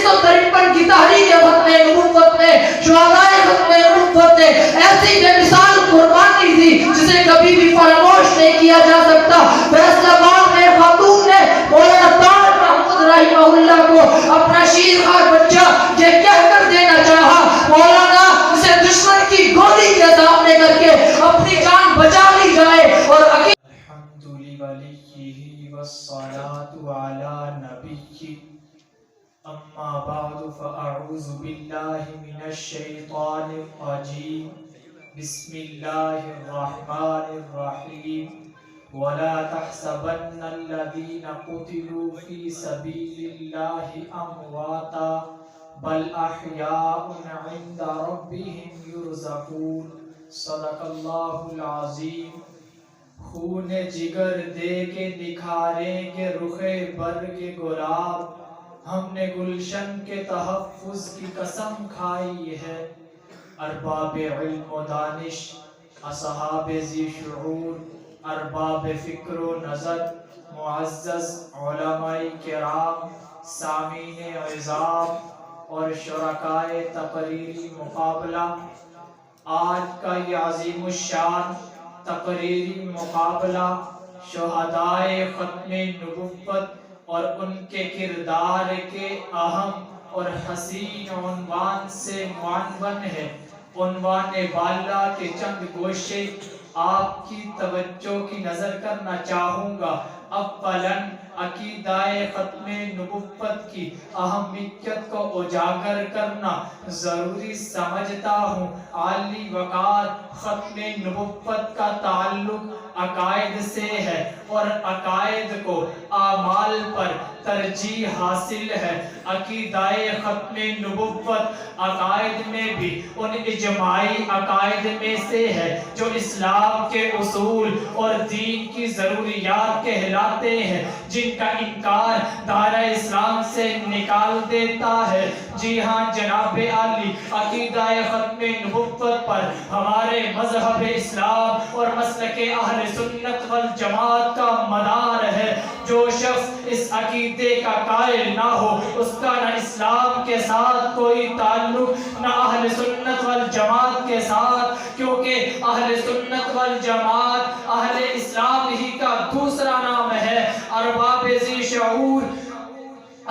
1953 کی تحریک ختم نبوت میں شہدائے ختم نبوت نے ایسی بے مثال قربانی دی جسے کبھی بھی فراموش نہیں کیا جا سکتا. فیصلہ آباد میں خاتون نے مولانا طاہر محمود رحمہ اللہ کو اپنا شیرخوار بچہ یہ کہہ کر دینا چاہا مولانا اسے دشمن کی گولی کے سامنے کر کے اپنی جان بچا لی جائے. اور الحمد للہ والصلاة علی نبی اما بعد فاعوذ باللہ من الشیطان الرجیم بسم اللہ الرحمن الرحیم ولا تحسبن الذین قتلوا فی سبیل اللہ امواتا بل احیاء عند ربهم یرزقون. صدق اللہ العظیم. خون جگر دے کے نکھاریں گے رخ برگ گلاب, ہم نے گلشن کے تحفظ کی قسم کھائی ہے. ارباب علم و دانش, اصحاب ذی شعور, ارباب فکر و نظر, معزز علماء کرام, سامعین عظام اور شرکائے تقریری مقابلہ, آج کا یہ عظیم الشان تقریری مقابلہ شہدائے ختم نبوت اور ان کے کردار کے اہم اور حسین عنوان سے معنون ہے. عنوان بالا کے چند گوشے آپ کی توجہ کی نظر کرنا چاہوں گا. اولاً عقیدہ ختم نبوت کی اہمیت کو اجاگر کرنا ضروری سمجھتا ہوں. عالی وقار ختم نبوت کا تعلق عقائد سے ہے اور عقائد کو اعمال پر ترجیح حاصل ہے. عقیدہ ختم نبوت عقائد میں بھی ان اجماعی عقائد میں سے ہے جو اسلام کے اصول اور دین کی ضروریات کہلاتے ہیں, جن کا انکار دائرہ اسلام سے نکال دیتا ہے. جی ہاں جناب عالی, عقیدہ ختم نبوت پر ہمارے مذہب اسلام اور مسلک اہل سنت والجماعت کا مدار ہے. جو شخص اس عقیدے کا قائل نہ ہو اس کا نہ اسلام کے ساتھ کوئی تعلق نہ اہل سنت والجماعت کے ساتھ, کیونکہ اہل سنت والجماعت اہل اسلام ہی کا دوسرا نام ہے. ارباب ذی شعور,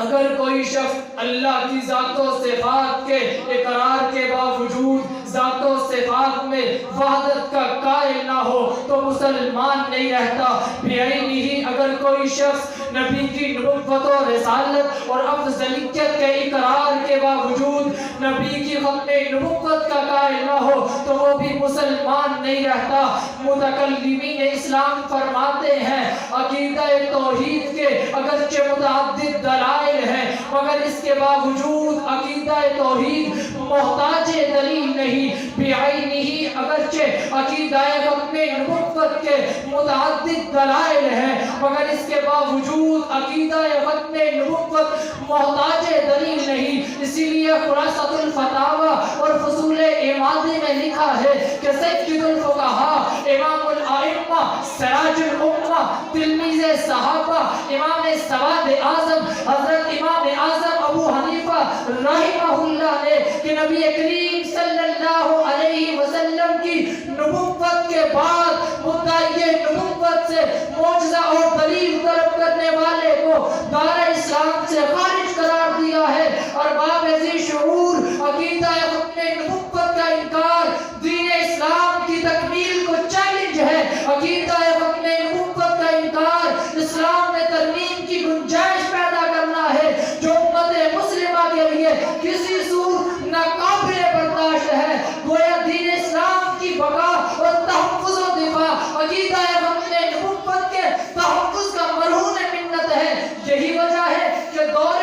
اگر کوئی شخص اللہ کی ذات و صفات کے اقرار کے باوجود ذات و صفات میں وحدت کا قائل نہ ہو تو مسلمان نہیں رہتا. بعینہ اگر کوئی شخص نبی کی نبوت و رسالت اور افضلیت کے اقرار کے باوجود نبی کی ختم نبوت کا قائل نہ ہو تو وہ بھی مسلمان نہیں رہتا. متکلمین اسلام فرماتے ہیں عقیدہ توحید کے اگرچہ متعدد دلائل ہیں مگر اس کے باوجود عقیدہ توحید محتاج دلیل نہیں. بعینہ اگرچہ عقیدہ ختم نبوت کے متعدد دلائل ہیں مگر اس کے باوجود عقیدہ ختم نبوت محتاج دلیل نہیں. اسی لیے خلاصۃ الفتاوی اور فصول امادی میں لکھا ہے کہ سید الفقہاء, امام الائمہ, سراج الامہ, تلمیذ صحابہ, امام سواد اعظم حضرت امام اعظم ابو حنیفہ رحمہ اللہ نے کہ نبی کریم صلی اللہ علیہ وسلم کی نبوت کے بعد مدعی نبوت سے معجزہ اور دلیل طلب کرنے والے کو دائرہ اسلام سے خارج قرار دیا ہے. اور باب ذی شعور, عقیدہ ختم نبوت کا انکار دین اسلام کی تکمیل کو چیلنج ہے. عقیدہ ختم نبوت کا انکار اسلام میں ترمیم کی گنجائش پیدا کرنا ہے جو امت مسلمہ کے لیے کسی صورت ناقابل برداشت ہے. گویا دین اسلام کی بقا اور تحفظ و دفاع عقیدہ ختم نبوت کے تحفظ کا مرہون منت ہے. یہی وجہ ہے کہ دور